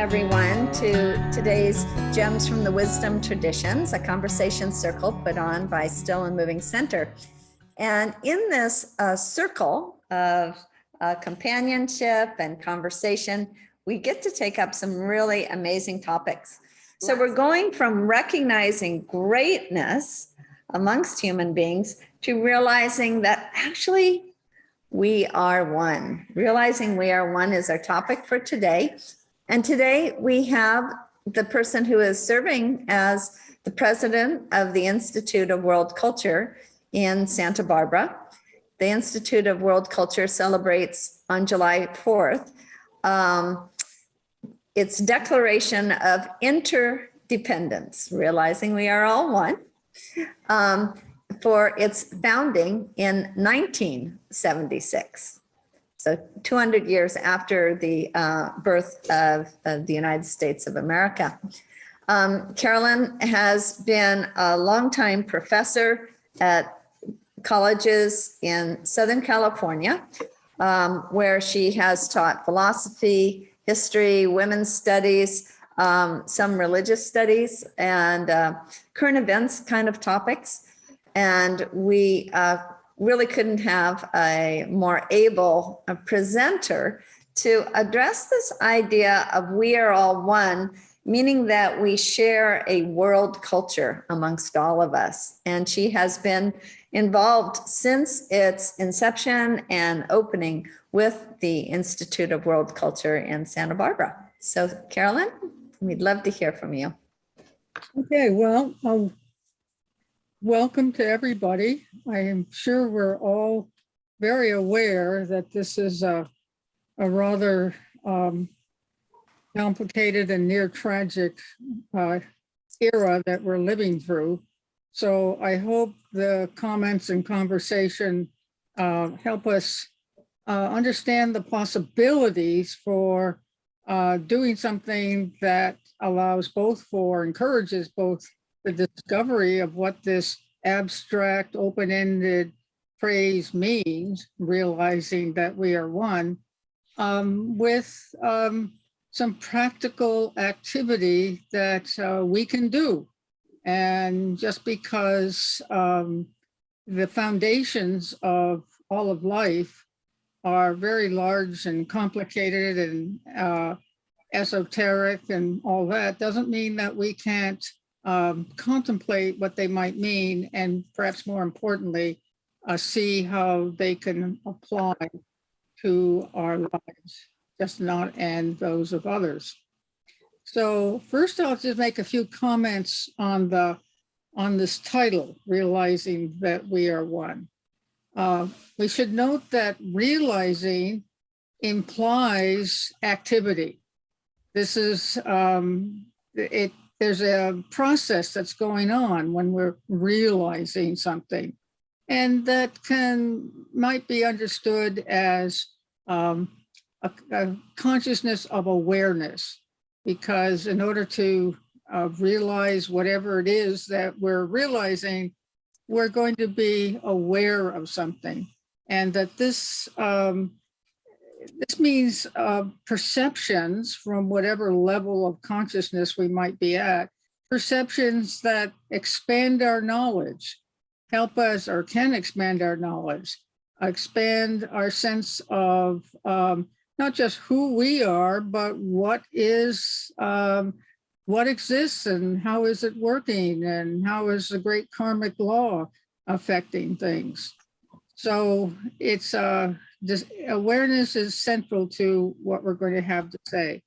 everyone, to today's Gems from the Wisdom Traditions, a conversation circle put on by Still and Moving Center. And in this circle of companionship and conversation, we get to take up some really amazing topics. So we're going from recognizing greatness amongst human beings to realizing that actually we are one. Realizing we are one is our topic for today. And today we have the person who is serving as the president of the Institute of World Culture in Santa Barbara. The Institute of World Culture celebrates on July 4th its declaration of interdependence, realizing we are all one, for its founding in 1976. So 200 years after the birth of the United States of America. Carolyn has been a longtime professor at colleges in Southern California, where she has taught philosophy, history, women's studies, some religious studies, and current events kind of topics. And we really couldn't have a more able presenter to address this idea of we are all one, meaning that we share a world culture amongst all of us. And she has been involved since its inception and opening with the Institute of World Culture in Santa Barbara. So Carolyn, we'd love to hear from you. Okay, well, welcome to everybody. I am sure we're all very aware that this is a rather complicated and near tragic era that we're living through. So I hope the comments and conversation help us understand the possibilities for doing something that encourages both the discovery of what this abstract, open-ended phrase means, realizing that we are one, with some practical activity that we can do. And just because the foundations of all of life are very large and complicated and esoteric and all that, doesn't mean that we can't contemplate what they might mean, and perhaps more importantly, see how they can apply to our lives, just not and those of others. So first, I'll just make a few comments on this title, Realizing That We Are One. We should note that realizing implies activity. This is there's a process that's going on when we're realizing something, and that might be understood as a consciousness of awareness, because in order to realize whatever it is that we're realizing, we're going to be aware of something, and that this means perceptions from whatever level of consciousness we might be at, perceptions that expand our knowledge, help us or can expand our knowledge, expand our sense of not just who we are, but what exists and how is it working and how is the great karmic law affecting things. So it's this awareness is central to what we're going to have to say.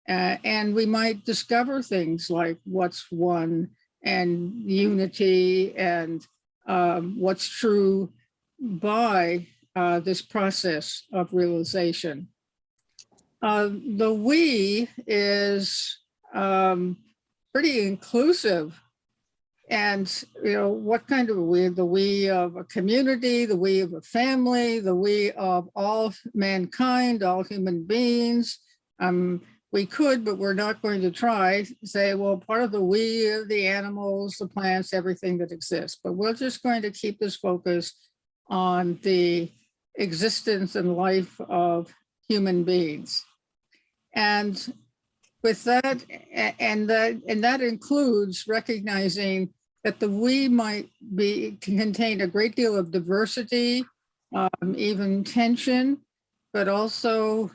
And we might discover things like what's one and unity and what's true by this process of realization. The we is pretty inclusive. And, what kind of we? The we of a community, the we of a family, the we of all mankind, all human beings. We could, but we're not going to try, say, well, part of the we of the animals, the plants, everything that exists. But we're just going to keep this focus on the existence and life of human beings. And with that, and that includes recognizing that the we might be contain a great deal of diversity, even tension, but also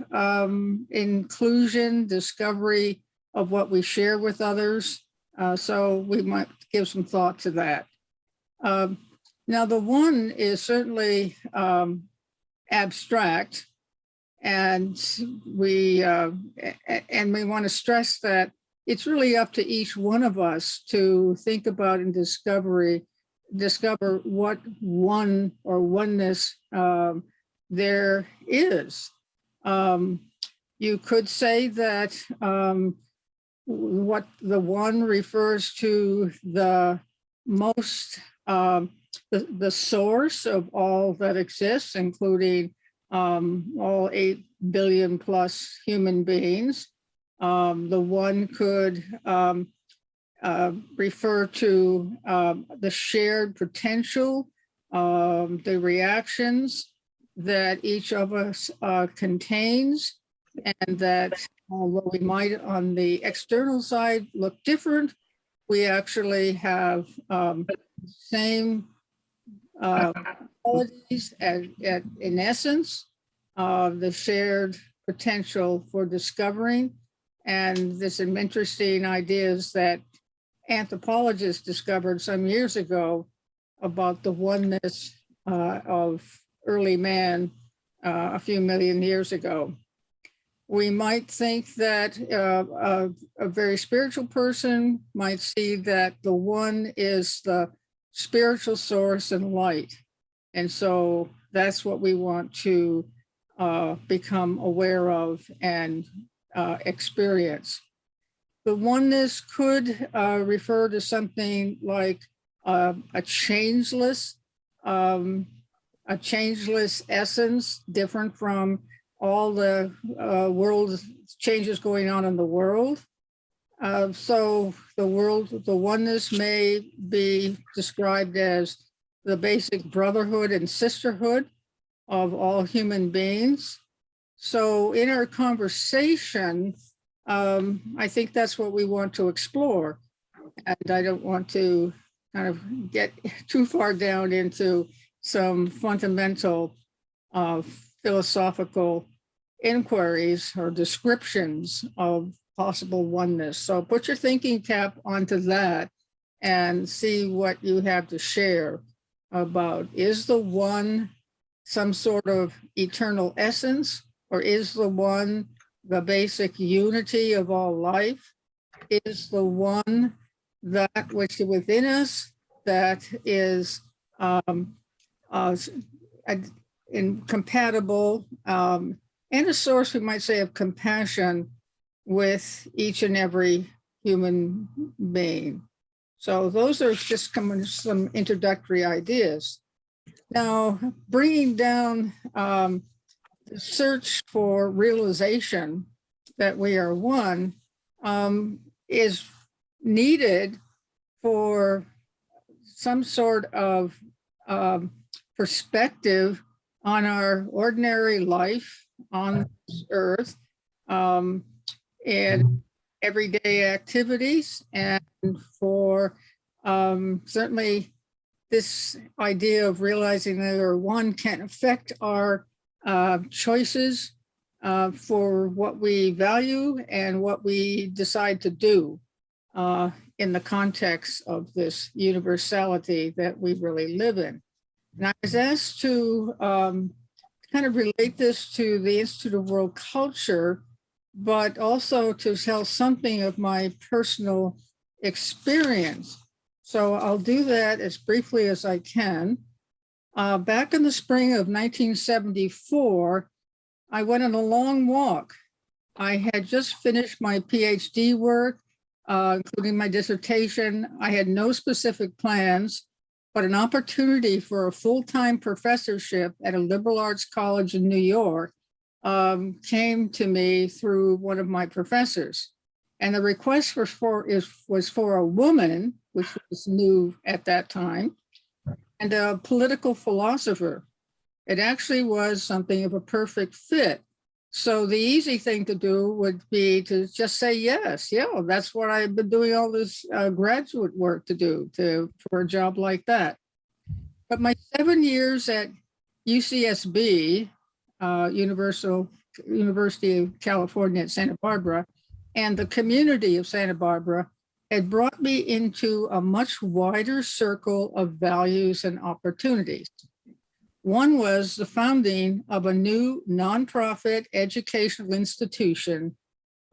inclusion, discovery of what we share with others. So we might give some thought to that. Now, the one is certainly abstract, and we want to stress that it's really up to each one of us to think about and discover what one or oneness there is. You could say that what the one refers to the most, the source of all that exists, including all 8 billion plus human beings. The one could refer to the shared potential, the reactions that each of us contains, and that although we might on the external side look different, we actually have same qualities in essence, the shared potential for discovering. And there's some interesting ideas that anthropologists discovered some years ago about the oneness of early man a few million years ago. We might think that a very spiritual person might see that the one is the spiritual source and light. And so that's what we want to become aware of and experience. The oneness could refer to something like a changeless essence, different from all the world changes going on in the world. So the oneness may be described as the basic brotherhood and sisterhood of all human beings. So in our conversation, I think that's what we want to explore. And I don't want to kind of get too far down into some fundamental philosophical inquiries or descriptions of possible oneness. So put your thinking cap onto that and see what you have to share about, is the one some sort of eternal essence, or is the one the basic unity of all life? Is the one that which is within us that is incompatible and a source, we might say, of compassion with each and every human being? So those are just some introductory ideas. Now, bringing down the search for realization that we are one is needed for some sort of perspective on our ordinary life on this earth, and everyday activities, and for certainly this idea of realizing that our one can affect our choices for what we value and what we decide to do in the context of this universality that we really live in. And I was asked to kind of relate this to the Institute of World Culture, but also to tell something of my personal experience. So I'll do that as briefly as I can. Back in the spring of 1974, I went on a long walk. I had just finished my PhD work, including my dissertation. I had no specific plans, but an opportunity for a full-time professorship at a liberal arts college in New York came to me through one of my professors. And the request was for a woman, which was new at that time, and a political philosopher. It actually was something of a perfect fit. So the easy thing to do would be to just say yes. Yeah, that's what I've been doing all this graduate work to do for a job like that. But my 7 years at UCSB, University of California at Santa Barbara, and the community of Santa Barbara had brought me into a much wider circle of values and opportunities. One was the founding of a new nonprofit educational institution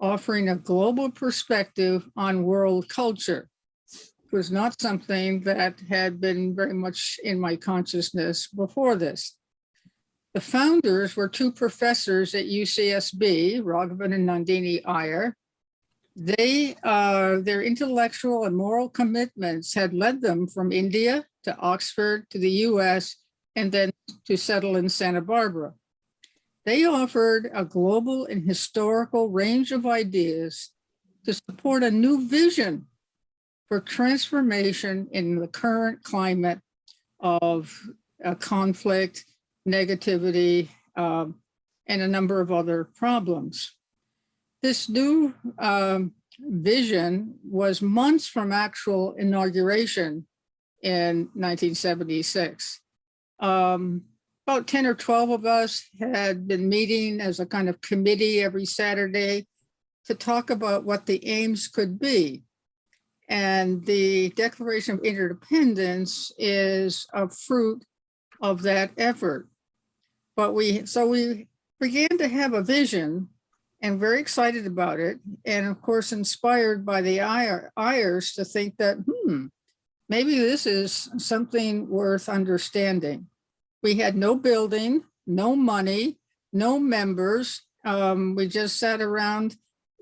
offering a global perspective on world culture. It was not something that had been very much in my consciousness before this. The founders were two professors at UCSB, Raghavan and Nandini Iyer. Their intellectual and moral commitments had led them from India to Oxford to the US and then to settle in Santa Barbara. They offered a global and historical range of ideas to support a new vision for transformation in the current climate of conflict, negativity, and a number of other problems. This new vision was months from actual inauguration in 1976. About 10 or 12 of us had been meeting as a kind of committee every Saturday to talk about what the aims could be. And the Declaration of Interdependence is a fruit of that effort. But we began to have a vision and very excited about it. And of course, inspired by the Ayers to think that, maybe this is something worth understanding. We had no building, no money, no members. We just sat around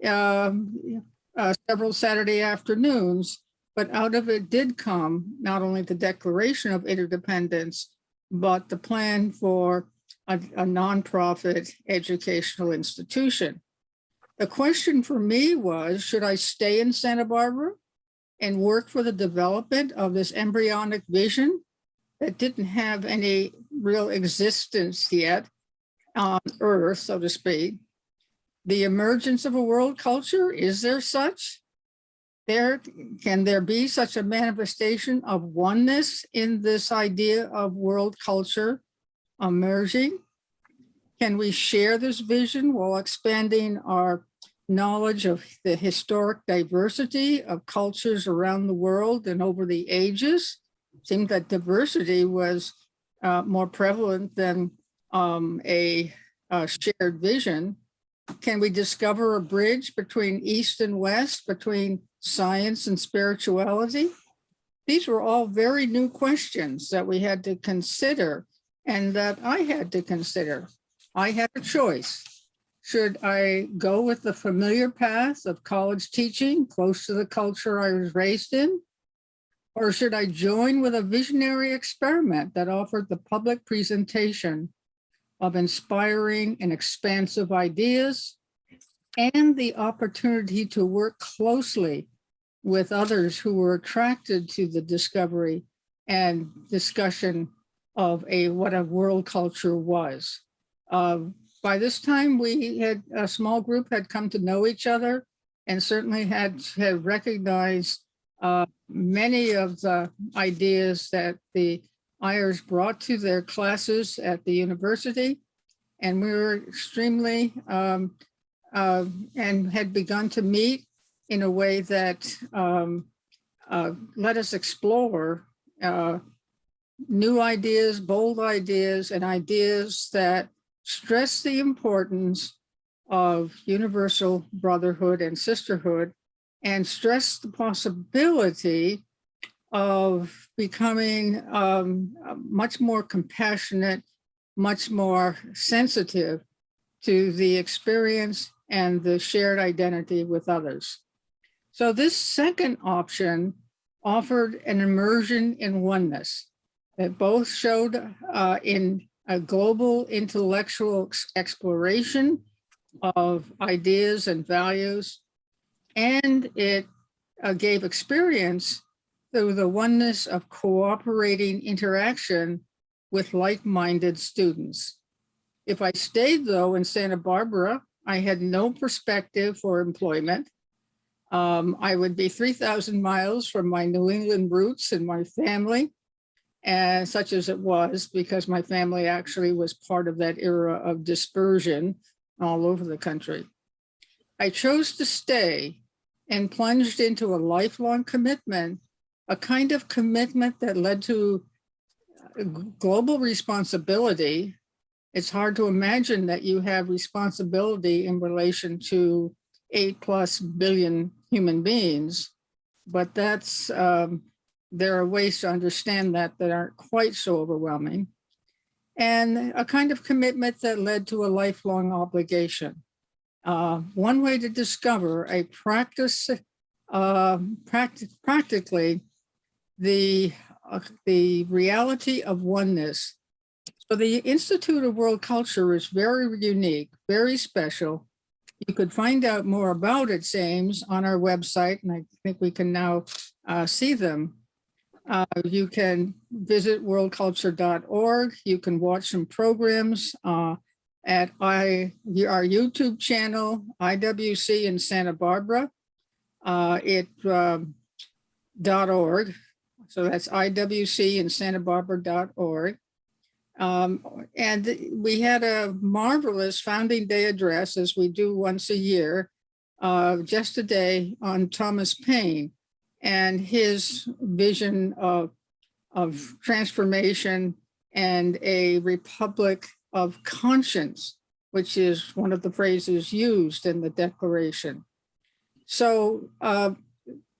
several Saturday afternoons, but out of it did come not only the Declaration of Interdependence, but the plan for a nonprofit educational institution. The question for me was, should I stay in Santa Barbara and work for the development of this embryonic vision that didn't have any real existence yet on Earth, so to speak? The emergence of a world culture, is there such? Can there be such a manifestation of oneness in this idea of world culture emerging? Can we share this vision while expanding our knowledge of the historic diversity of cultures around the world and over the ages? It seemed that diversity was more prevalent than a shared vision. Can we discover a bridge between East and West, between science and spirituality? These were all very new questions that we had to consider and that I had to consider. I had a choice. Should I go with the familiar path of college teaching, close to the culture I was raised in? Or should I join with a visionary experiment that offered the public presentation of inspiring and expansive ideas and the opportunity to work closely with others who were attracted to the discovery and discussion of what a world culture was? By this time, a small group had come to know each other and certainly had recognized many of the ideas that the Ayers brought to their classes at the university. And we were extremely, and had begun to meet in a way that let us explore new ideas, bold ideas, and ideas that stress the importance of universal brotherhood and sisterhood, and stress the possibility of becoming much more compassionate, much more sensitive to the experience and the shared identity with others. So this second option offered an immersion in oneness that both showed in a global intellectual exploration of ideas and values, and it gave experience through the oneness of cooperating interaction with like-minded students. If I stayed, though, in Santa Barbara, I had no perspective for employment. I would be 3,000 miles from my New England roots and my family, and such as it was, because my family actually was part of that era of dispersion all over the country. I chose to stay and plunged into a lifelong commitment, a kind of commitment that led to global responsibility. It's hard to imagine that you have responsibility in relation to 8+ billion human beings, but that's there are ways to understand that aren't quite so overwhelming, and a kind of commitment that led to a lifelong obligation. One way to discover a practice, practically the reality of oneness. So the Institute of World Culture is very unique, very special. You could find out more about its aims on our website, and I think we can now see them. You can visit worldculture.org. You can watch some programs at our YouTube channel, IWC in Santa Barbara, .org. So that's IWC in Santa Barbara.org. And we had a marvelous founding day address, as we do once a year, just today, on Thomas Paine and his vision of transformation and a republic of conscience, which is one of the phrases used in the Declaration. So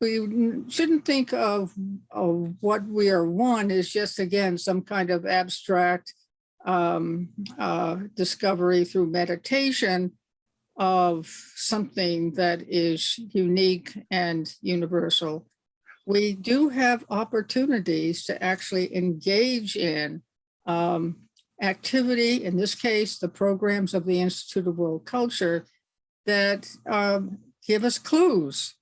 we shouldn't think of what we are one as just, again, some kind of abstract discovery through meditation of something that is unique and universal. We do have opportunities to actually engage in activity, in this case, the programs of the Institute of World Culture that give us clues,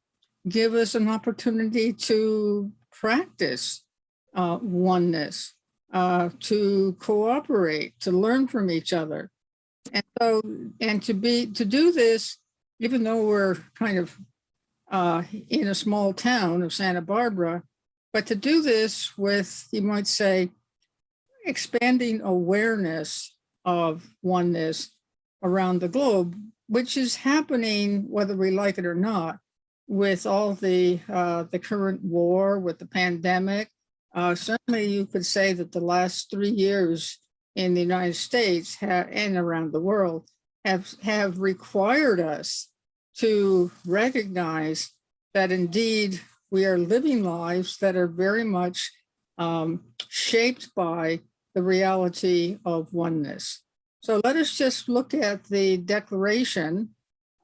give us an opportunity to practice oneness, to cooperate, to learn from each other. And so, and to do this, even though we're kind of in a small town of Santa Barbara, but to do this with, you might say, expanding awareness of oneness around the globe, which is happening whether we like it or not, with all the current war, with the pandemic. Certainly you could say that the last 3 years in the United States and around the world have required us to recognize that indeed we are living lives that are very much shaped by the reality of oneness. So let us just look at the Declaration,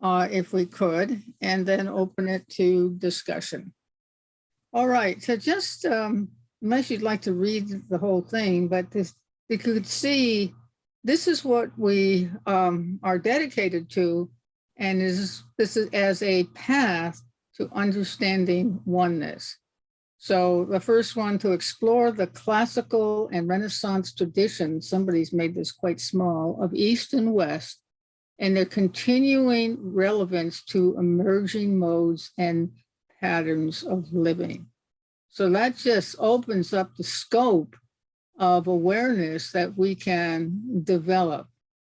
if we could, and then open it to discussion. All right, so just, unless you'd like to read the whole thing, but this, you could see this is what we are dedicated to, and this is as a path to understanding oneness. So the first one, to explore the classical and Renaissance traditions, somebody's made this quite small, of East and West, and their continuing relevance to emerging modes and patterns of living. So that just opens up the scope of awareness that we can develop.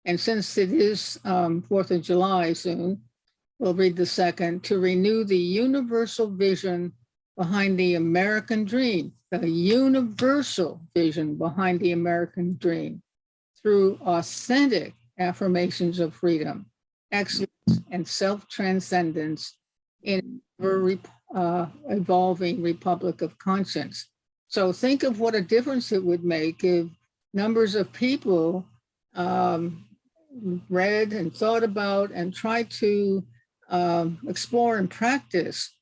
And since it is 4th of July soon, we'll read the second, to renew the universal vision behind the American dream, the universal vision behind the American dream, through authentic affirmations of freedom, excellence, and self-transcendence in a evolving republic of conscience. So think of what a difference it would make if numbers of people read and thought about and tried to explore and practice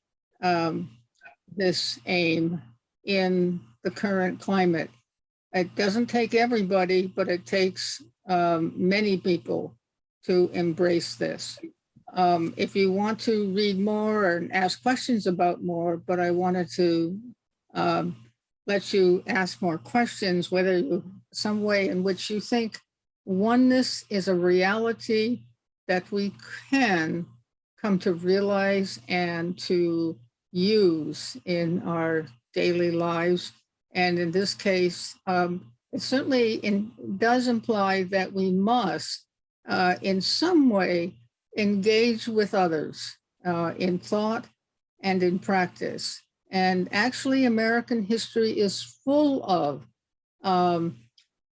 this aim in the current climate. It doesn't take everybody, but it takes many people to embrace this. If you want to read more and ask questions about more, but I wanted to let you ask more questions, whether you, some way in which you think oneness is a reality that we can come to realize and to use in our daily lives. And in this case, it certainly does imply that we must, in some way, engage with others in thought and in practice. And actually, American history is full of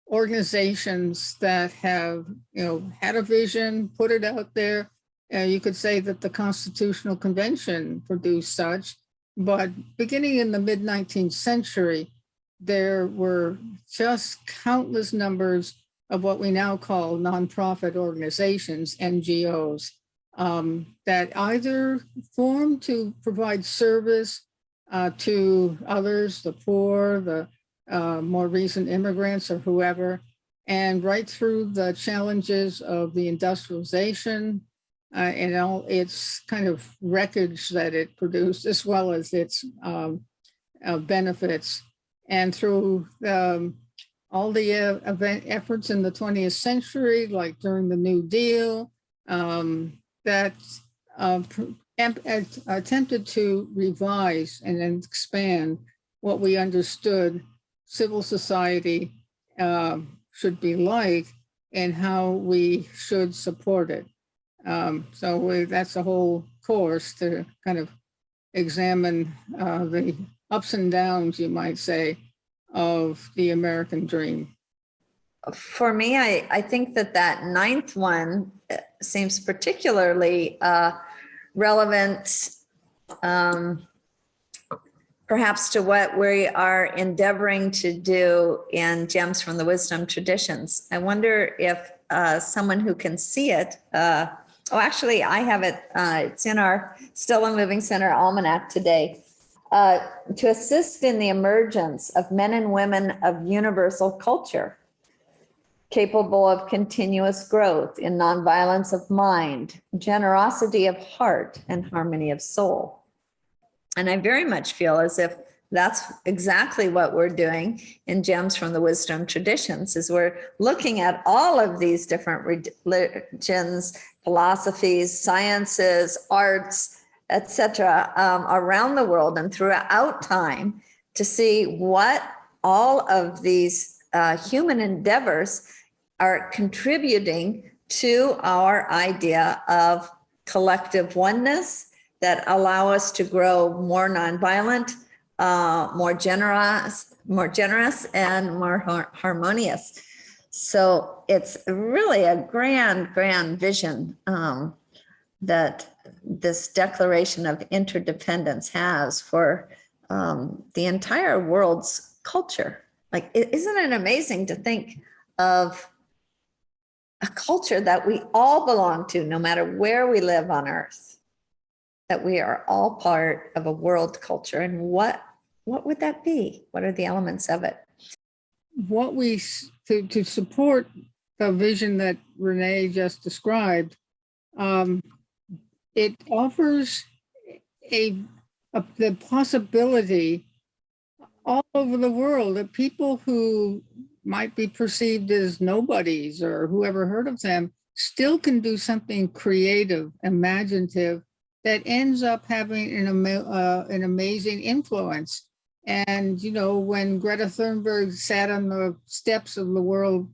organizations that have, had a vision, put it out there. You could say that the Constitutional Convention produced such, but beginning in the mid-19th century, there were just countless numbers of what we now call nonprofit organizations, NGOs, that either formed to provide service to others, the poor, the more recent immigrants or whoever, and right through the challenges of the industrialization and all its kind of wreckage that it produced, as well as its benefits, and through all the efforts in the 20th century, like during the New Deal, that attempted to revise and expand what we understood civil society should be like and how we should support it. That's a whole course to kind of examine the ups and downs, you might say, of the American dream. For me, I think that ninth one seems particularly relevant, perhaps to what we are endeavoring to do in Gems from the Wisdom Traditions. I wonder if someone who can see it, actually I have it, it's in our Still and Moving Center Almanac today, to assist in the emergence of men and women of universal culture, capable of continuous growth in nonviolence of mind, generosity of heart, and harmony of soul. And I very much feel as if that's exactly what we're doing in Gems from the Wisdom Traditions, is we're looking at all of these different religions, philosophies, sciences, arts, etc., around the world and throughout time, to see what all of these human endeavors are contributing to our idea of collective oneness that allow us to grow more nonviolent, more generous, and more harmonious. So it's really a grand vision that this declaration of interdependence has for the entire world's culture. Like, isn't it amazing to think of a culture that we all belong to, no matter where we live on Earth, that we are all part of a world culture? And what would that be? What are the elements of it? What to support the vision that Renee just described, it offers the possibility all over the world that people who might be perceived as nobodies or whoever heard of them still can do something creative, imaginative, that ends up having an amazing influence. And, when Greta Thunberg sat on the steps of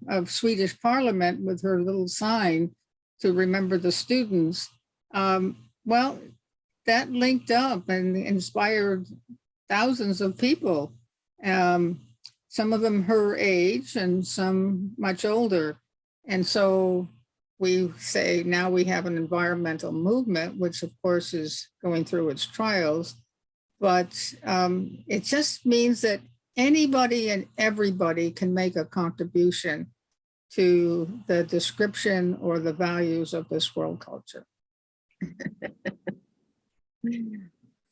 of Swedish Parliament with her little sign to remember the students, well, that linked up and inspired thousands of people, some of them her age and some much older. And so we say now we have an environmental movement, which of course is going through its trials, but it just means that anybody and everybody can make a contribution to the description or the values of this world culture.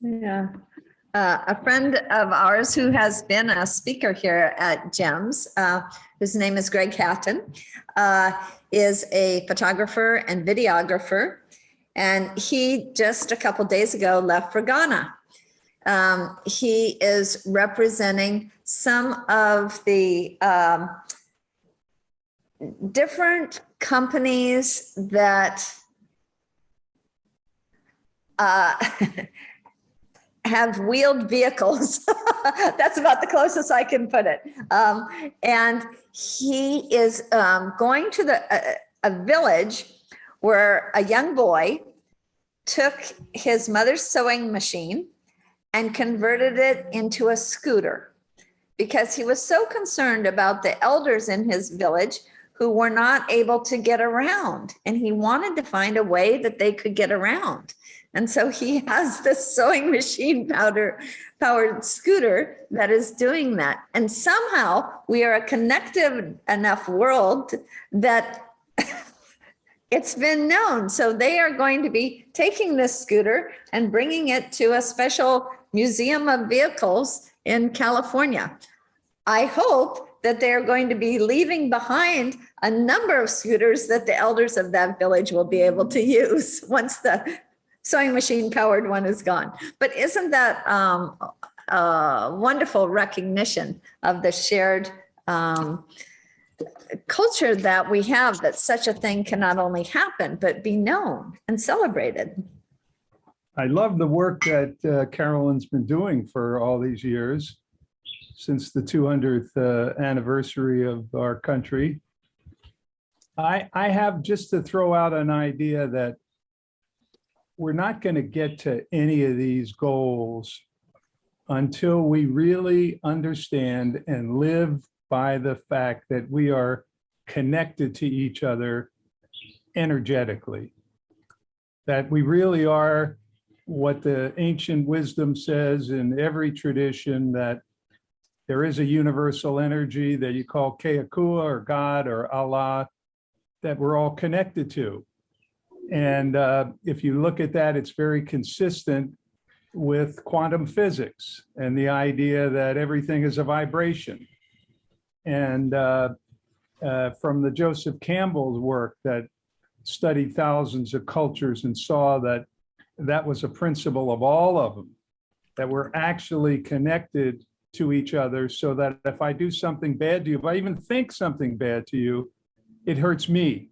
Yeah. A friend of ours who has been a speaker here at GEMS, whose name is Greg Hatton, is a photographer and videographer. And he just a couple days ago left for Ghana. He is representing some of the different companies that have wheeled vehicles. That's about the closest I can put it. And he is going to a village where a young boy took his mother's sewing machine and converted it into a scooter because he was so concerned about the elders in his village who were not able to get around. And he wanted to find a way that they could get around. And so he has this sewing machine powered scooter that is doing that. And somehow we are a connected enough world that it's been known. So they are going to be taking this scooter and bringing it to a special museum of vehicles in California. I hope that they're going to be leaving behind a number of scooters that the elders of that village will be able to use once the sewing machine powered one is gone. But isn't that wonderful recognition of the shared culture that we have, that such a thing can not only happen, but be known and celebrated? I love the work that Carolyn's been doing for all these years, since the 200th anniversary of our country. I have just to throw out an idea that we're not going to get to any of these goals until we really understand and live by the fact that we are connected to each other energetically, that we really are what the ancient wisdom says in every tradition, that there is a universal energy that you call Keakua or God or Allah that we're all connected to. And if you look at that, it's very consistent with quantum physics and the idea that everything is a vibration. And from the Joseph Campbell's work that studied thousands of cultures and saw that that was a principle of all of them, that we're actually connected to each other, so that if I do something bad to you, if I even think something bad to you, it hurts me.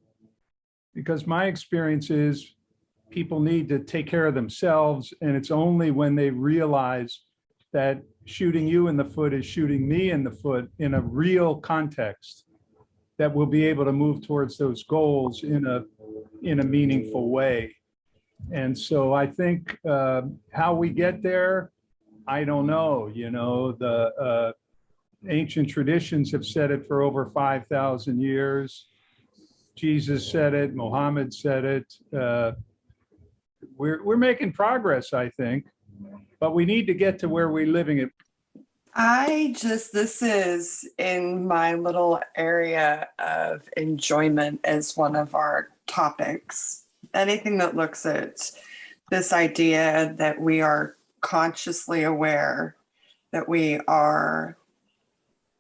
Because my experience is people need to take care of themselves, and it's only when they realize that shooting you in the foot is shooting me in the foot in a real context that we'll be able to move towards those goals in a meaningful way. And so I think how we get there, I don't know. You know, the ancient traditions have said it for over 5,000 years. Jesus said it, Muhammad said it. We're making progress, I think, but we need to get to where we're living it. This is in my little area of enjoyment as one of our topics. Anything that looks at this idea that we are consciously aware, that we are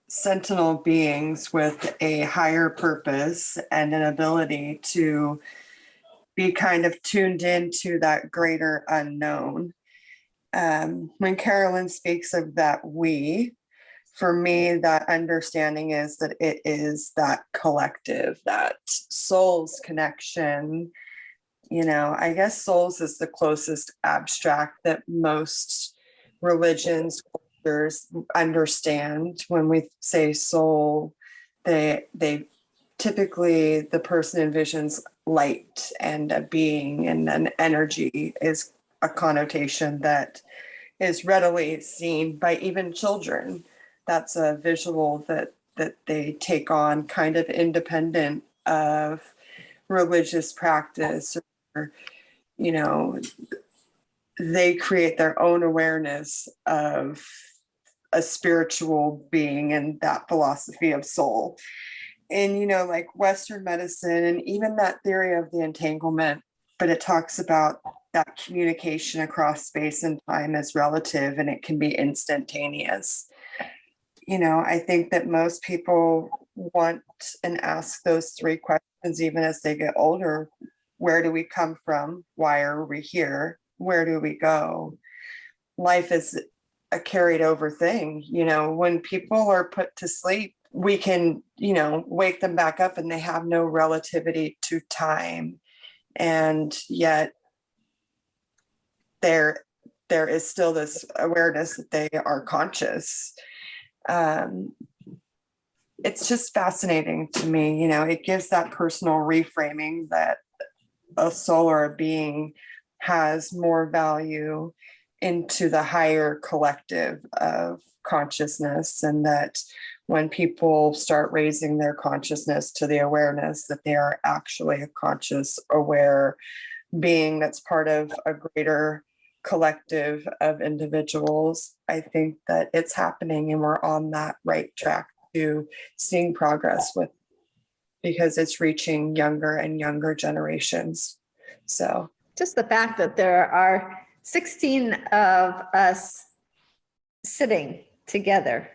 sentinel beings with a higher purpose and an ability to be kind of tuned into that greater unknown. When Carolyn speaks of that we, for me, that understanding is that it is that collective, that soul's connection. You know, I guess souls is the closest abstract that most religions, cultures understand. When we say soul, they typically, the person envisions light and a being, and an energy is a connotation that is readily seen by even children. That's a visual that they take on, kind of independent of religious practice, or, you know, they create their own awareness of a spiritual being and that philosophy of soul. And, you know, like Western medicine and even that theory of the entanglement, but it talks about that communication across space and time is relative, and it can be instantaneous. You know, I think that most people want and ask those three questions even as they get older. Where do we come from? Why are we here? Where do we go? Life is a carried over thing. You know, when people are put to sleep, we can, you know, wake them back up and they have no relativity to time. And yet there is still this awareness that they are conscious. It's just fascinating to me. You know, it gives that personal reframing that a soul or a being has more value into the higher collective of consciousness, and that when people start raising their consciousness to the awareness that they are actually a conscious, aware being that's part of a greater collective of individuals, I think that it's happening and we're on that right track to seeing progress with, because it's reaching younger and younger generations. So Just the fact that there are 16 of us sitting together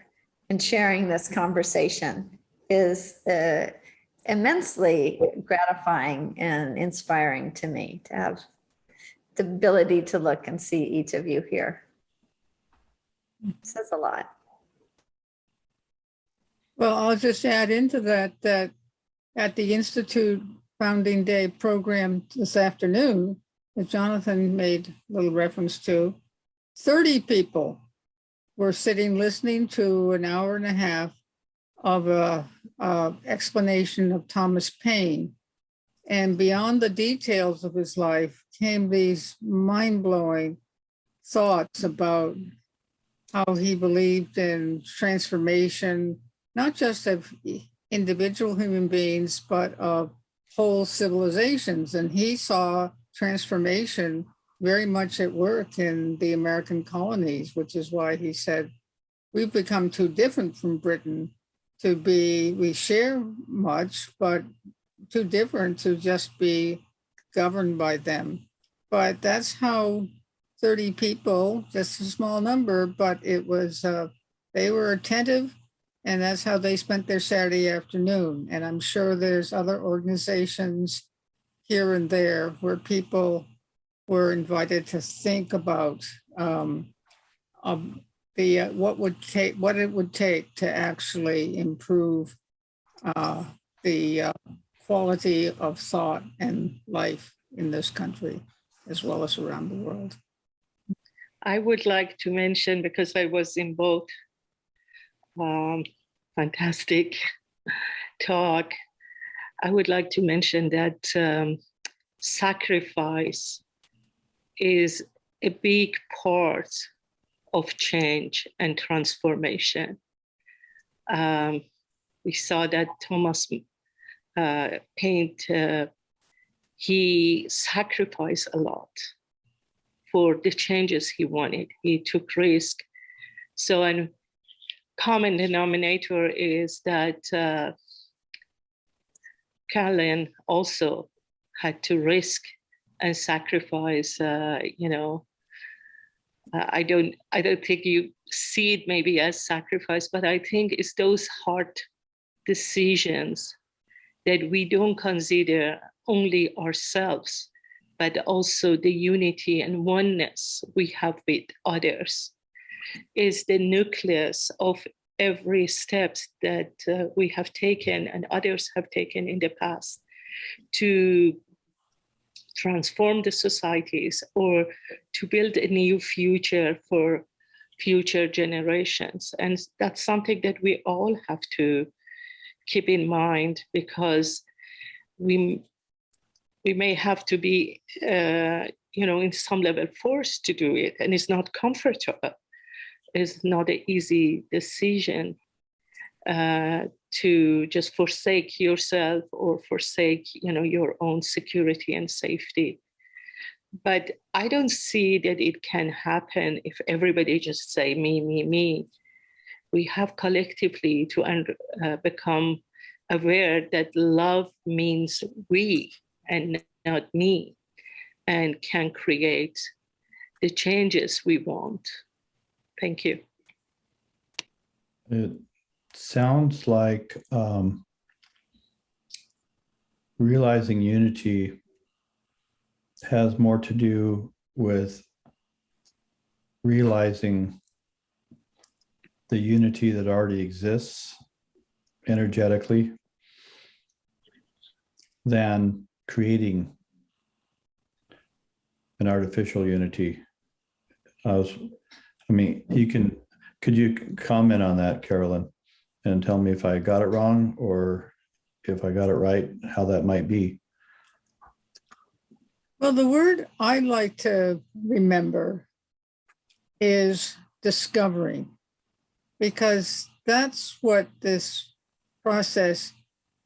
and sharing this conversation is immensely gratifying and inspiring to me, to have the ability to look and see each of you here. It says a lot. Well, I'll just add into that, that at the Institute Founding Day program this afternoon, that Jonathan made a little reference to, 30 people were sitting listening to an hour and a half of a explanation of Thomas Paine. And beyond the details of his life came these mind-blowing thoughts about how he believed in transformation, not just of individual human beings, but of whole civilizations. And he saw transformation very much at work in the American colonies, which is why he said, we've become too different from Britain to be, we share much, but too different to just be governed by them. But that's how 30 people, just a small number, but it was, they were attentive, and that's how they spent their Saturday afternoon. And I'm sure there's other organizations here and there where people were invited to think about what it would take to actually improve the quality of thought and life in this country, as well as around the world. I would like to mention, because I was in both fantastic talk, I would like to mention that sacrifice is a big part of change and transformation. We saw that Thomas Paine, he sacrificed a lot for the changes he wanted. He took risk. So a common denominator is that Carolyn also had to risk and sacrifice. I don't think you see it maybe as sacrifice, but I think it's those hard decisions that we don't consider only ourselves, but also the unity and oneness we have with others is the nucleus of every step that we have taken and others have taken in the past to transform the societies or to build a new future for future generations. And that's something that we all have to keep in mind, because we may have to be, in some level forced to do it, and it's not comfortable. It's not an easy decision to just forsake yourself or forsake, your own security and safety. But I don't see that it can happen if everybody just say me, me, me. We have collectively to become aware that love means we and not me, and can create the changes we want. Thank you. It sounds like realizing unity has more to do with realizing the unity that already exists energetically than creating an artificial unity. Could you comment on that, Carolyn, and tell me if I got it wrong or if I got it right, how that might be? Well, the word I like to remember is discovering, because that's what this process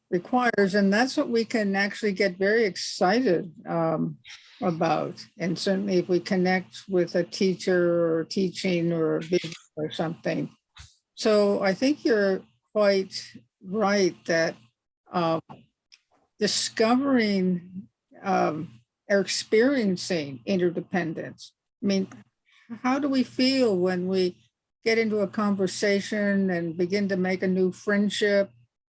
requires. And that's what we can actually get very excited about. And certainly if we connect with a teacher or teaching or a video or something. So I think you're quite right that discovering or experiencing interdependence. I mean, how do we feel when we get into a conversation and begin to make a new friendship?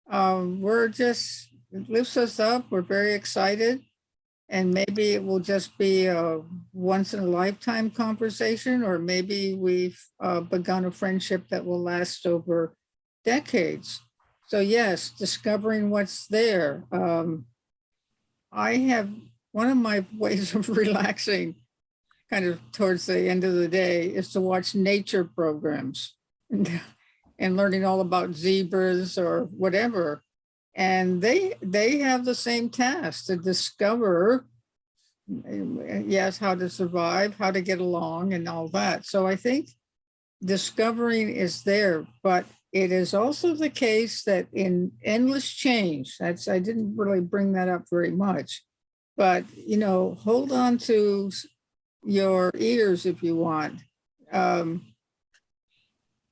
It lifts us up. We're very excited. And maybe it will just be a once in a lifetime conversation, or maybe we've begun a friendship that will last over decades. So yes, discovering what's there. I have one of my ways of relaxing kind of towards the end of the day is to watch nature programs and learning all about zebras or whatever. And they have the same task to discover, yes, how to survive, how to get along and all that. So I think discovering is there, but it is also the case that in endless change, I didn't really bring that up very much, but, hold on to your ears if you want.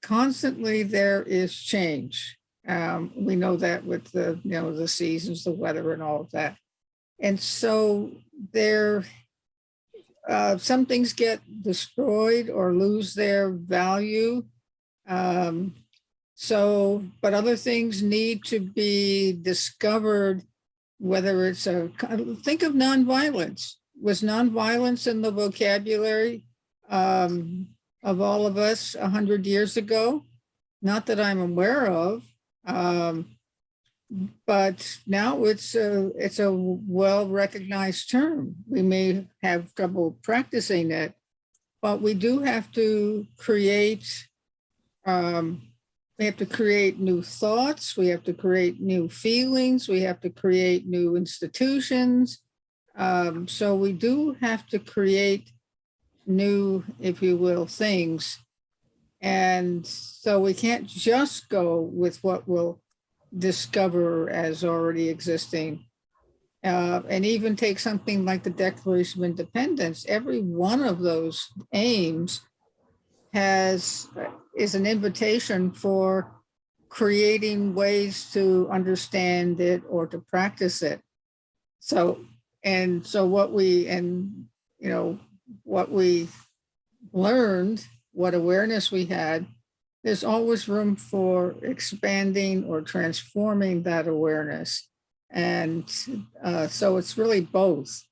Constantly there is change. We know that with the seasons, the weather and all of that. And so some things get destroyed or lose their value. But other things need to be discovered, whether it's think of nonviolence. Was nonviolence in the vocabulary of all of us 100 years ago? Not that I'm aware of. But now it's a well-recognized term. We may have trouble practicing it, but we do have to create. We have to create new thoughts. We have to create new feelings. We have to create new institutions. So we do have to create new, if you will, things. And so we can't just go with what we'll discover as already existing. And even take something like the Declaration of Independence. Every one of those aims is an invitation for creating ways to understand it or to practice it. So what we learned, what awareness we had, there's always room for expanding or transforming that awareness. And so it's really both.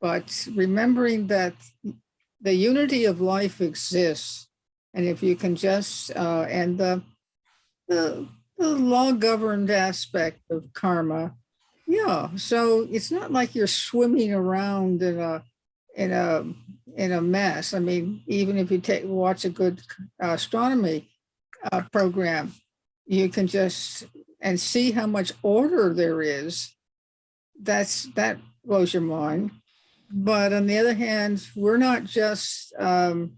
But remembering that the unity of life exists, and if you can just, and the law-governed aspect of karma, yeah. So it's not like you're swimming around in a mess. I mean, even if you watch a good astronomy program, you can just and see how much order there is. That blows your mind. But on the other hand, we're not just kind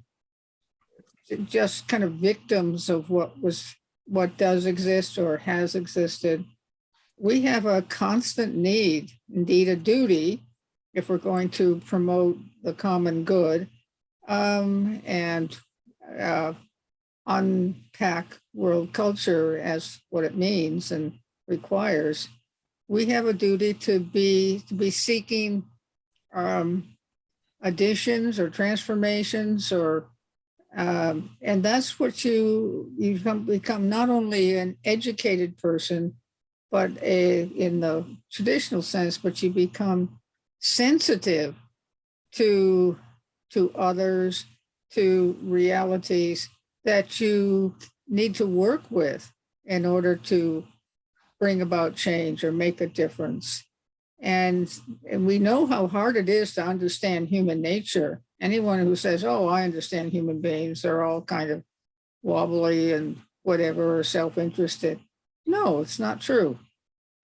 of victims of what does exist or has existed. We have a constant need, indeed a duty, if we're going to promote the common good and unpack world culture as what it means and requires, we have a duty to be seeking additions or transformations, or and that's what you become not only an educated person, but in the traditional sense, but you become sensitive to others, to realities that you need to work with in order to bring about change or make a difference. And we know how hard it is to understand human nature. Anyone who says, oh, I understand human beings, they're all kind of wobbly and whatever, or self-interested. No, it's not true.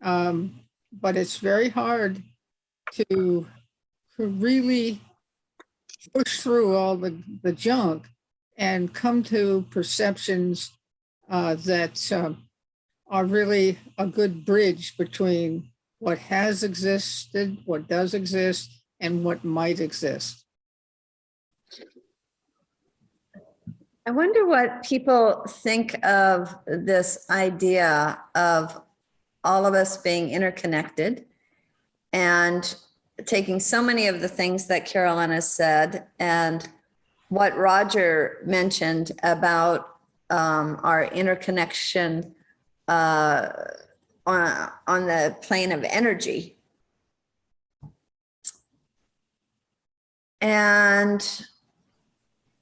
But it's very hard to really push through all the junk and come to perceptions that are really a good bridge between what has existed, what does exist, and what might exist. I wonder what people think of this idea of all of us being interconnected and taking so many of the things that Carolyn has said and what Roger mentioned about our interconnection on the plane of energy. And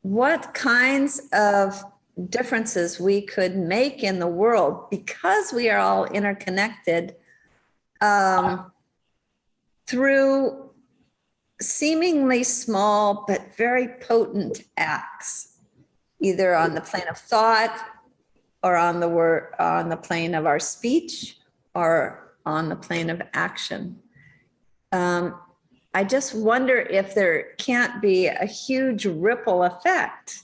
what kinds of differences we could make in the world because we are all interconnected through seemingly small but very potent acts, either on the plane of thought or on the plane of our speech or on the plane of action. I just wonder if there can't be a huge ripple effect.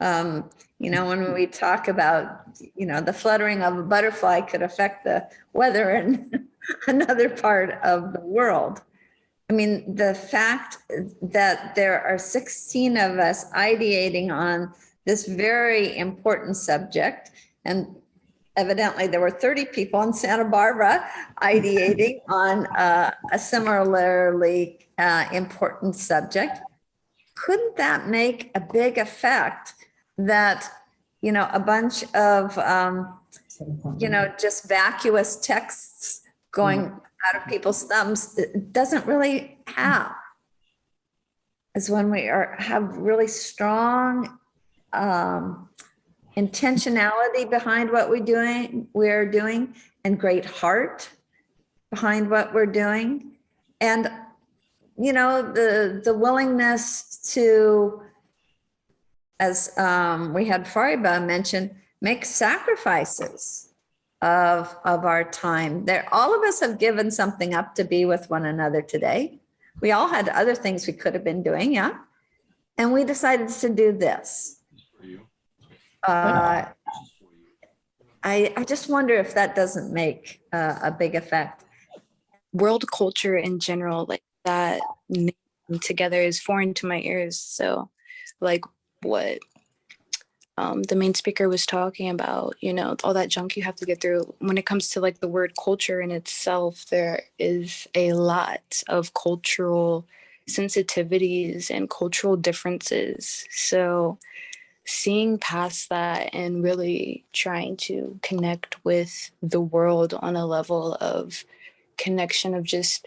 You know, when we talk about, you know, the fluttering of a butterfly could affect the weather in another part of the world. I mean, the fact that there are 16 of us ideating on this very important subject, and evidently there were 30 people in Santa Barbara ideating on a similarly important subject. Couldn't that make a big effect that, you know, a bunch of, you know, just vacuous texts going out of people's thumbs doesn't really have, is when we have really strong intentionality behind what we're doing, and great heart behind what we're doing. And, you know, the willingness to, as we had Fariba mention, make sacrifices of our time. All of us have given something up to be with one another today. We all had other things we could have been doing, yeah. And we decided to do this. I just wonder if that doesn't make a big effect. World culture in general, like that name together, is foreign to my ears. So like what the main speaker was talking about, you know, all that junk you have to get through. When it comes to like the word culture in itself, there is a lot of cultural sensitivities and cultural differences. So seeing past that and really trying to connect with the world on a level of connection, of just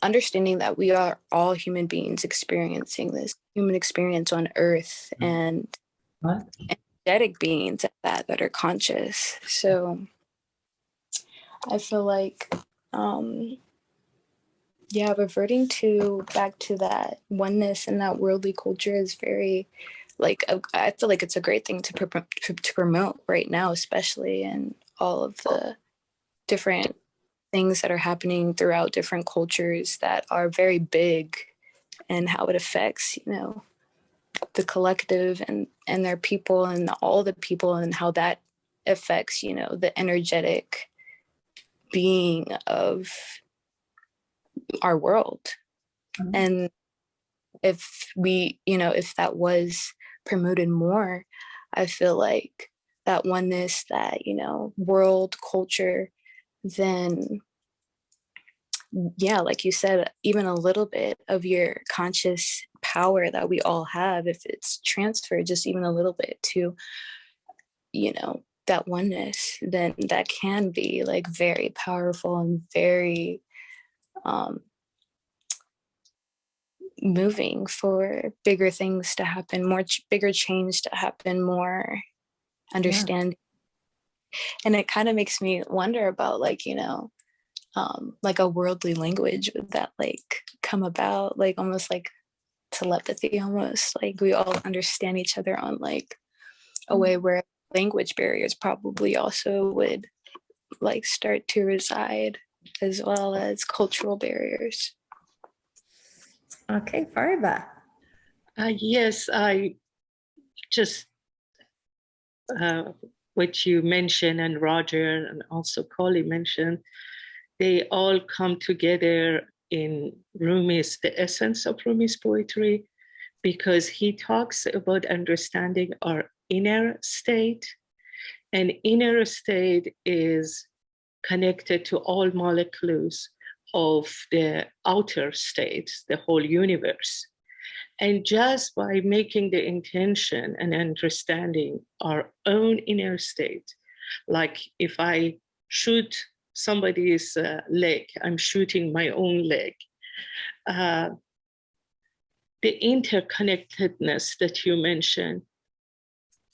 understanding that we are all human beings experiencing this human experience on Earth, and energetic beings at that are conscious. So I feel like reverting back to that oneness and that worldly culture is very, like, I feel like it's a great thing to promote right now, especially in all of the different things that are happening throughout different cultures that are very big, and how it affects, you know, the collective and their people and all the people, and how that affects, you know, the energetic being of our world. Mm-hmm. And if we, you know, if that was promoted more, I feel like that oneness, that, you know, world culture, then yeah, like you said, even a little bit of your conscious power that we all have, if it's transferred just even a little bit to, you know, that oneness, then that can be like very powerful and very moving for bigger things to happen, more bigger change to happen, more understanding. And it kind of makes me wonder about like, like a worldly language, would that like come about, like almost like telepathy, almost like we all understand each other on like a way where language barriers probably also would like start to reside, as well as cultural barriers. Okay, Fariba. Yes, I just what you mentioned and Roger and also Polly mentioned, they all come together in Rumi's, the essence of Rumi's poetry, because he talks about understanding our inner state. And inner state is connected to all molecules of the outer states, the whole universe. And just by making the intention and understanding our own inner state, like if I shoot somebody's leg, I'm shooting my own leg. The interconnectedness that you mentioned,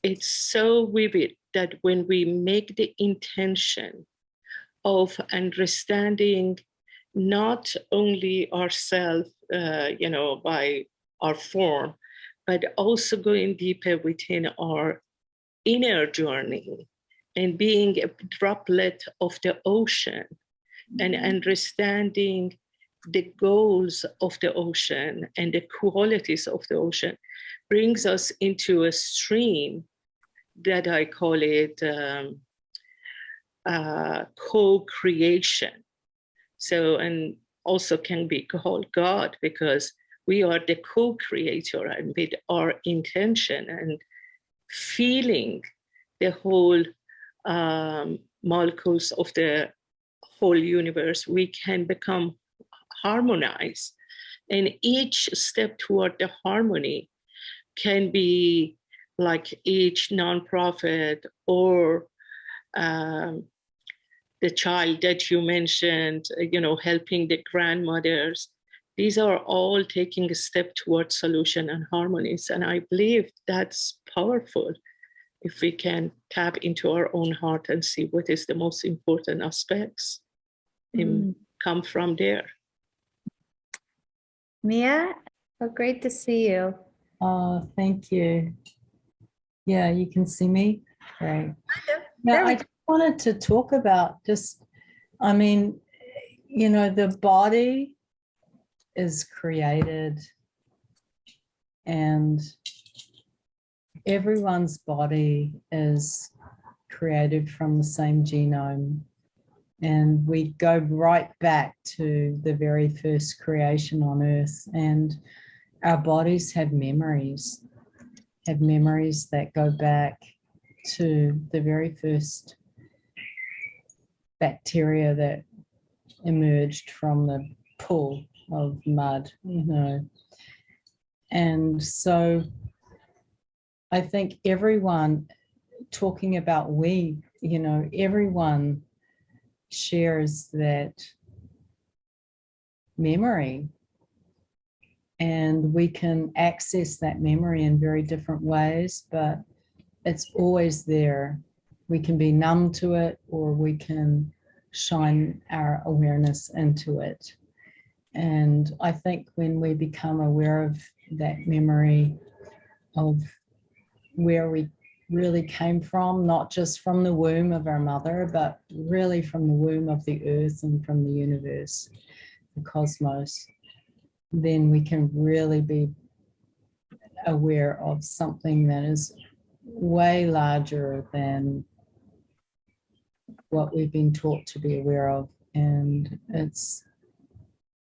it's so vivid that when we make the intention of understanding not only ourselves, by our form, but also going deeper within our inner journey and being a droplet of the ocean and understanding the goals of the ocean and the qualities of the ocean brings us into a stream that I call it co-creation. So, and also can be called God, because we are the co-creator, and with our intention and feeling the whole molecules of the whole universe, we can become harmonized. And each step toward the harmony can be like each nonprofit or the child that you mentioned, helping the grandmothers. These are all taking a step towards solution and harmonies. And I believe that's powerful if we can tap into our own heart and see what is the most important aspects and come from there. Mia, so great to see you. Oh, thank you. Yeah, you can see me. Great. There Now, we I just wanted to talk about the body is created, and everyone's body is created from the same genome. And we go right back to the very first creation on Earth, and our bodies have memories that go back to the very first bacteria that emerged from the pool of mud, And so I think everyone, talking about everyone shares that memory, and we can access that memory in very different ways, but it's always there. We can be numb to it, or we can shine our awareness into it. And I think when we become aware of that memory of where we really came from, not just from the womb of our mother, but really from the womb of the earth and from the universe, the cosmos, then we can really be aware of something that is way larger than what we've been taught to be aware of. And it's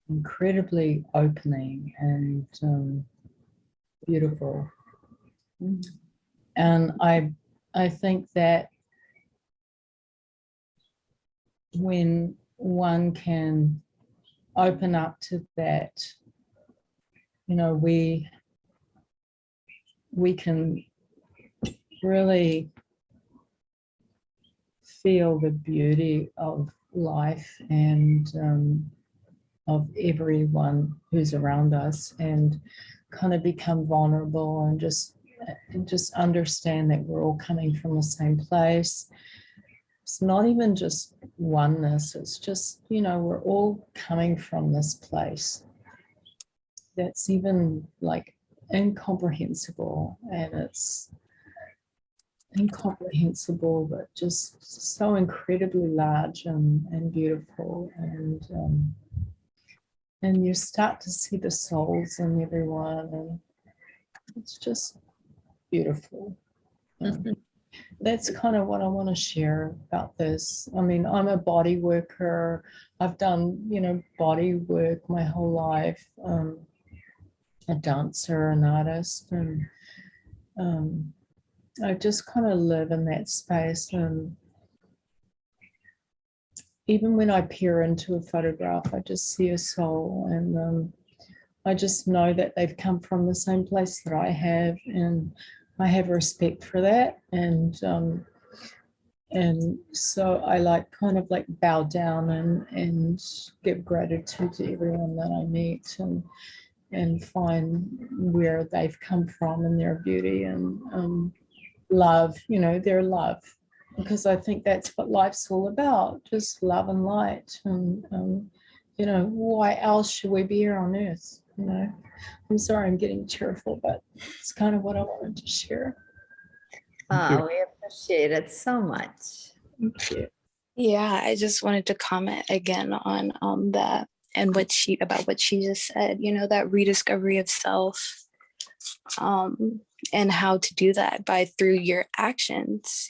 incredibly opening and beautiful. And I think that when one can open up to that, we can really feel the beauty of life and of everyone who's around us, and kind of become vulnerable and just understand that we're all coming from the same place. it's not even just oneness. It's just, we're all coming from this place that's even like incomprehensible, and it's incomprehensible, but just so incredibly large and beautiful. And you start to see the souls in everyone, and it's just beautiful. That's kind of what I want to share about this. I mean, I'm a body worker. I've done, body work my whole life. A dancer, an artist, and I just kind of live in that space. And even when I peer into a photograph, I just see a soul, and I just know that they've come from the same place that I have, and I have respect for that. And so I kind of bow down and give gratitude to everyone that I meet, and find where they've come from and their beauty, and love, their love, because I think that's what life's all about, just love and light. And why else should we be here on earth? I'm sorry I'm getting tearful, but it's kind of what I wanted to share. Oh, we appreciate it so much. Thank you. Yeah, I just wanted to comment again on that, and what she just said, that rediscovery of self, and how to do that through your actions,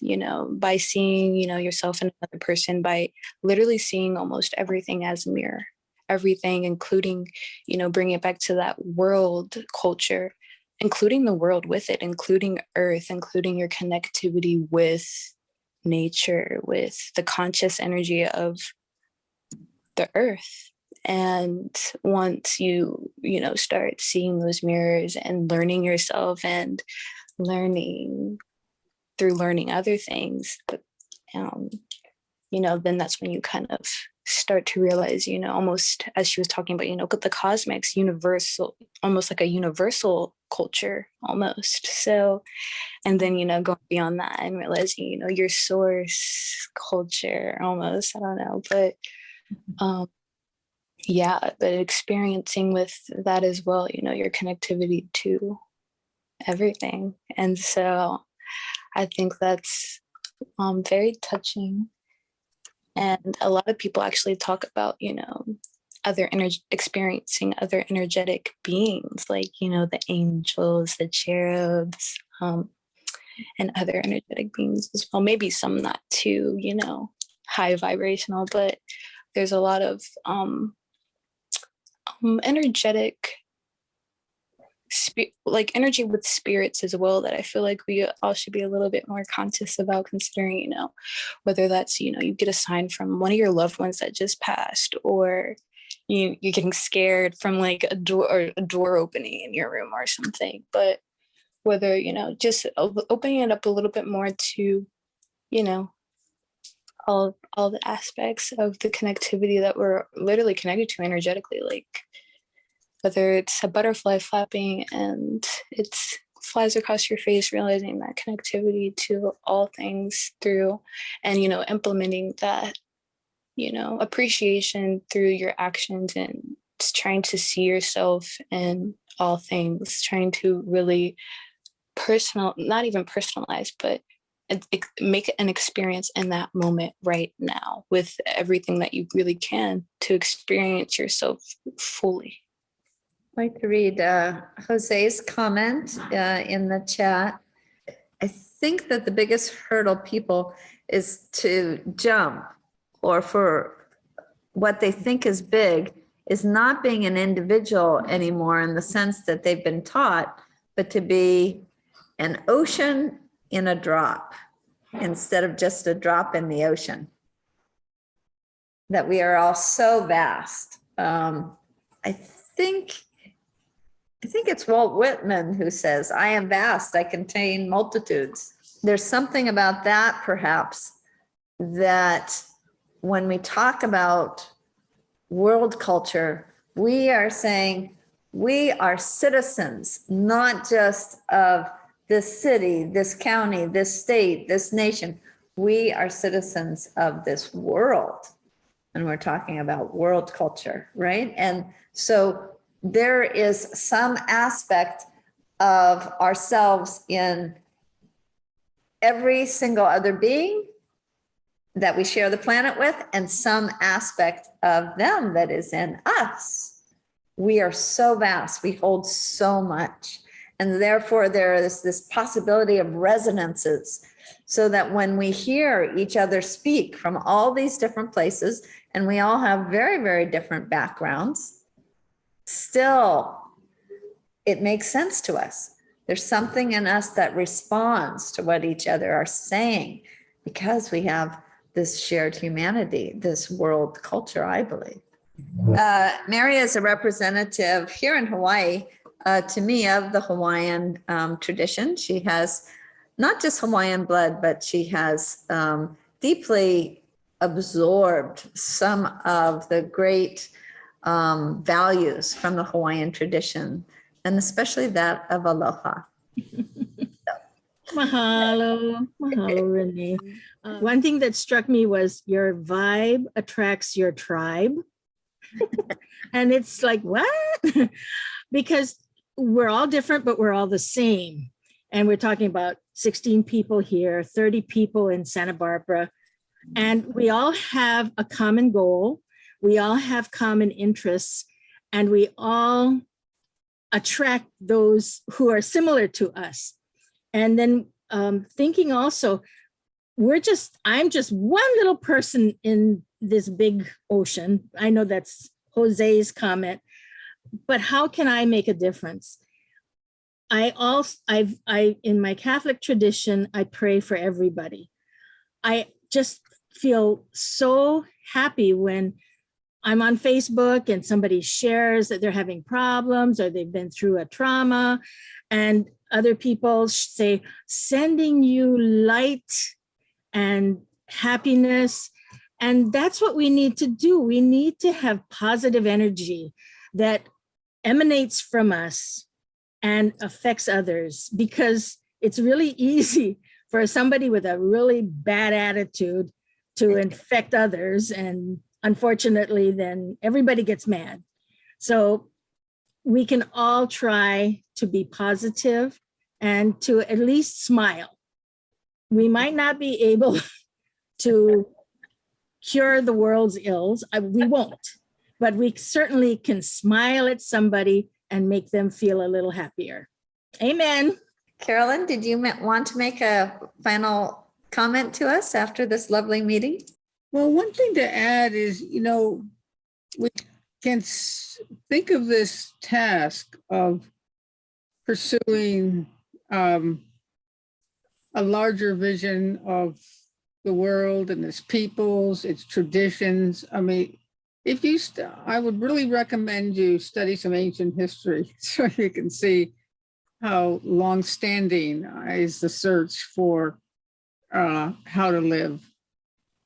by seeing, yourself and another person, by literally seeing almost everything as a mirror, everything, including, bringing it back to that world culture, including the world with it, including earth, including your connectivity with nature, with the conscious energy of the earth. And once you start seeing those mirrors and learning yourself, and learning through learning other things, then that's when you kind of start to realize, almost as she was talking about, the cosmics, universal, almost like a universal culture almost. So, and then, going beyond that and realizing, your source culture almost, I don't know, but yeah, but experiencing with that as well, your connectivity to everything. And so I think that's very touching. And a lot of people actually talk about, experiencing other energetic beings, like, the angels, the cherubs, and other energetic beings as well. Maybe some not too, high vibrational, but there's a lot of energetic energy with spirits as well, that I feel like we all should be a little bit more conscious about, considering, whether that's, you get a sign from one of your loved ones that just passed, or you're getting scared from a door opening in your room or something. But whether, just opening it up a little bit more to, all the aspects of the connectivity that we're literally connected to energetically, whether it's a butterfly flapping and it flies across your face, realizing that connectivity to all things through, and, implementing that, appreciation through your actions, and trying to see yourself in all things, trying to really not even personalize, but make an experience in that moment right now, with everything that you really can, to experience yourself fully. I'd like to read Jose's comment in the chat. I think that the biggest hurdle people is to jump, or for what they think is big, is not being an individual anymore in the sense that they've been taught, but to be an ocean in a drop, instead of just a drop in the ocean. That we are all so vast. I think it's Walt Whitman who says, "I am vast, I contain multitudes." There's something about that, perhaps, that when we talk about world culture, we are saying we are citizens, not just of this city, this county, this state, this nation. we are citizens of this world. And we're talking about world culture, right? And so there is some aspect of ourselves in every single other being that we share the planet with, and some aspect of them that is in us. We are so vast, we hold so much. And therefore, there is this possibility of resonances, so that when we hear each other speak from all these different places, and we all have very, very different backgrounds, still, it makes sense to us. There's something in us that responds to what each other are saying, because we have this shared humanity, this world culture, I believe. Mary is a representative here in Hawaii, to me, of the Hawaiian tradition. She has not just Hawaiian blood, but she has deeply absorbed some of the great values from the Hawaiian tradition, and especially that of aloha. Mahalo, mahalo, Renee. One thing that struck me was your vibe attracts your tribe. And it's like, what? Because we're all different, but we're all the same. And we're talking about 16 people here, 30 people in Santa Barbara. And we all have a common goal. We all have common interests, and we all attract those who are similar to us. And then thinking also, I'm just one little person in this big ocean. I know that's Jose's comment, but how can I make a difference? In my Catholic tradition, I pray for everybody. I just feel so happy when I'm on Facebook and somebody shares that they're having problems or they've been through a trauma, and other people say, sending you light and happiness. And that's what we need to do. We need to have positive energy that emanates from us and affects others, because it's really easy for somebody with a really bad attitude to infect others. And unfortunately, then everybody gets mad. So we can all try to be positive and to at least smile. We might not be able to cure the world's ills. We won't, but we certainly can smile at somebody and make them feel a little happier. Amen. Carolyn, did you want to make a final comment to us after this lovely meeting? Well, one thing to add is, we can think of this task of pursuing a larger vision of the world and its peoples, its traditions. I mean, I would really recommend you study some ancient history so you can see how long-standing is the search for how to live.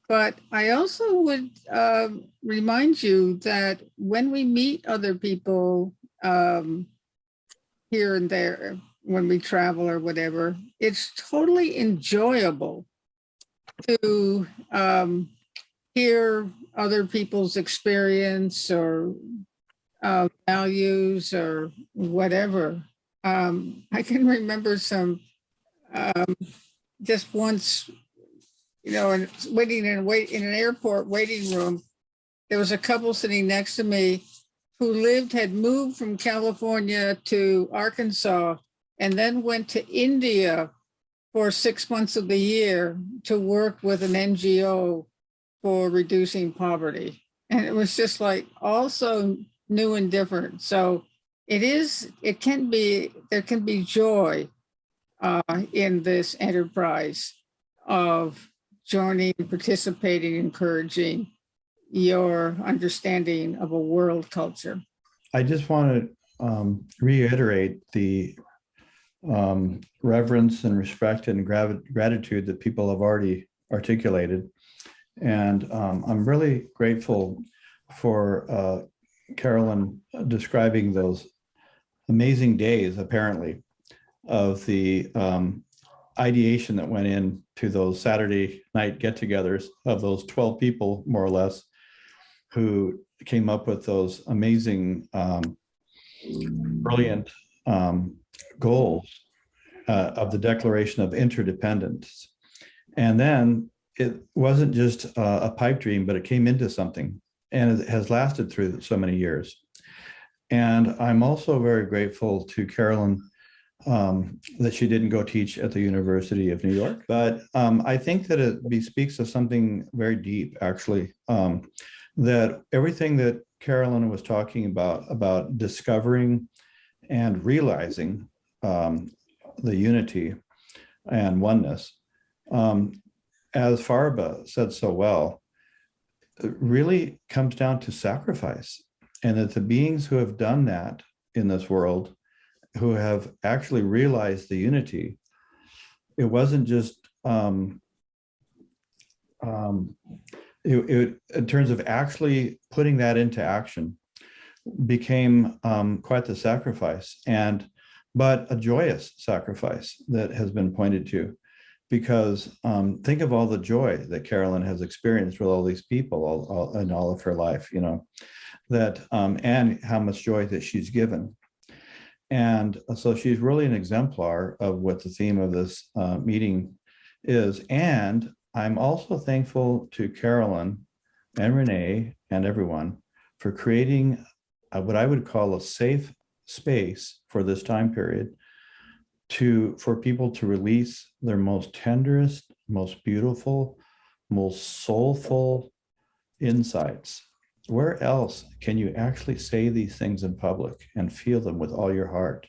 But I also would remind you that when we meet other people here and there, when we travel or whatever, it's totally enjoyable to hear other people's experience or values or whatever. I can remember some, just once, and waiting in an airport waiting room, there was a couple sitting next to me who had moved from California to Arkansas and then went to India for 6 months of the year to work with an NGO for reducing poverty. And it was just like also new and different. So there can be joy in this enterprise of joining, participating, encouraging your understanding of a world culture. I just want to reiterate the reverence and respect and gratitude that people have already articulated. And I'm really grateful for Carolyn describing those amazing days, apparently, of the ideation that went into those Saturday night get-togethers of those 12 people, more or less, who came up with those amazing, brilliant goals of the Declaration of Interdependence. And then it wasn't just a pipe dream, but it came into something, and it has lasted through so many years. And I'm also very grateful to Carolyn that she didn't go teach at the University of New York. But I think that it bespeaks of something very deep, actually, that everything that Carolyn was talking about discovering and realizing the unity and oneness, as Farba said so well, it really comes down to sacrifice. And that the beings who have done that in this world, who have actually realized the unity, it wasn't just in terms of actually putting that into action, became quite the sacrifice, but a joyous sacrifice that has been pointed to, because think of all the joy that Carolyn has experienced with all these people in all of her life, that and how much joy that she's given. And so she's really an exemplar of what the theme of this meeting is. And I'm also thankful to Carolyn and Renee and everyone for creating what I would call a safe space for this time period for people to release their most tenderest, most beautiful, most soulful insights. Where else can you actually say these things in public and feel them with all your heart?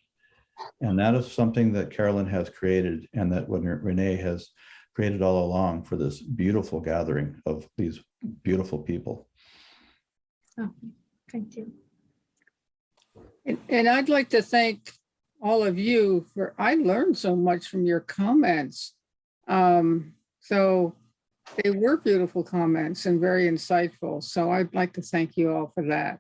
And that is something that Carolyn has created, and that what Renee has created all along for this beautiful gathering of these beautiful people. Oh, thank you. And I'd like to thank all of you I learned so much from your comments. So they were beautiful comments and very insightful. So I'd like to thank you all for that.